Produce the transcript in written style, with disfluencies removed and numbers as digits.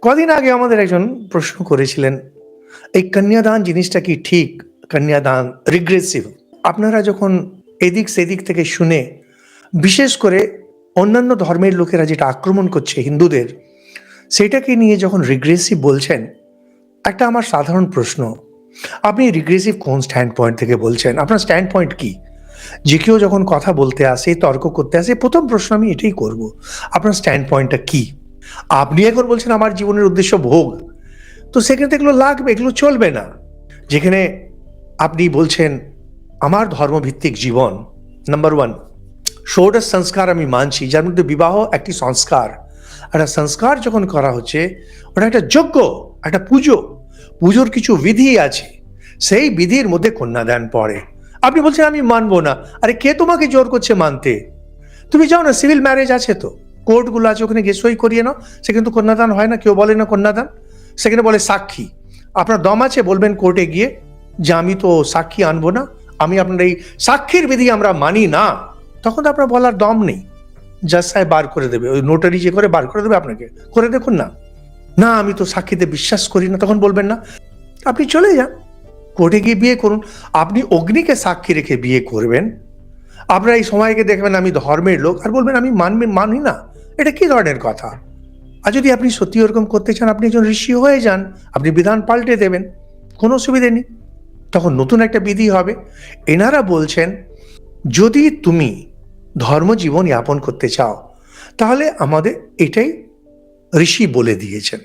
কদিন আগে আমাদের একজন প্রশ্ন করেছিলেন, এই কন্যাদান জিনিসটা কি ঠিক? কন্যাদান রিগ্রেসিভ। আপনারা যখন এদিক সেদিক থেকে শুনে, বিশেষ করে অন্যান্য ধর্মের লোকেরা যেটা আক্রমণ করছে হিন্দুদের, সেটাকে নিয়ে যখন রিগ্রেসিভ বলছেন, একটা আমার সাধারণ প্রশ্ন, আপনি রিগ্রেসিভ কোন স্ট্যান্ড পয়েন্ট থেকে বলছেন? আপনার স্ট্যান্ড পয়েন্ট কি? যে কেউ যখন কথা বলতে আসে, তর্ক করতে আসে, প্রথম প্রশ্ন আমি এটাই করব, আপনার স্ট্যান্ড পয়েন্টটা কি? আপনি এখন বলছেন আমার জীবনের উদ্দেশ্য ভোগ, তো সেখানে এগুলো লাগবে, এগুলো চলবে না। যেখানে আপনি বলছেন আমার ধর্মভিত্তিক জীবন, নাম্বার ওয়ান, ষোড়শ সংস্কার আমি মানছি, যার মধ্যে বিবাহ একটি সংস্কার। একটা সংস্কার যখন করা হচ্ছে, ওটা একটা যজ্ঞ, একটা পুজো, পুজোর কিছু বিধি আছে, সেই বিধির মধ্যে কন্যাদান পড়ে। আপনি বলছেন আমি মানবো না, আরে কে তোমাকে জোর করছে মানতে? তুমি যাও না, সিভিল ম্যারেজ আছে তো, কোর্টগুলো আছে, ওখানে গিয়ে সই করিয়ে নাও, সেখানে তো কন্যাদান হয় না, কেউ বলে না কন্যাদান, সেখানে বলে সাক্ষী। আপনার দম আছে, বলবেন কোর্টে গিয়ে যে আমি তো সাক্ষী আনবো না, আমি আপনার এই সাক্ষীর বিধি আমরা মানি না, তখন তো আপনার বলার দম নেই। জাজ সাহেব বার করে দেবে, ওই নোটারি যে করে বার করে দেবে আপনাকে, করে দেখুন না, না আমি তো সাক্ষীতে বিশ্বাস করি না, তখন বলবেন না, আপনি চলে যান কোর্টে গিয়ে বিয়ে করুন। আপনি অগ্নিকে সাক্ষী রেখে বিয়ে করবেন, আপনারা এই সময়কে দেখবেন আমি ধর্মের লোক, আর বলবেন আমি মানি না, এটা কি ধরনের কথা? আর যদি আপনি সত্যি ওরকম করতে চান, আপনি একজন ঋষি হয়ে যান, আপনি বিধান পাল্টে দেবেন, কোনো অসুবিধে নেই, তখন নতুন একটা বিধি হবে। এনারা বলছেন যদি তুমি ধর্মজীবন যাপন করতে চাও, তাহলে আমাদের এটাই ঋষি বলে দিয়েছেন।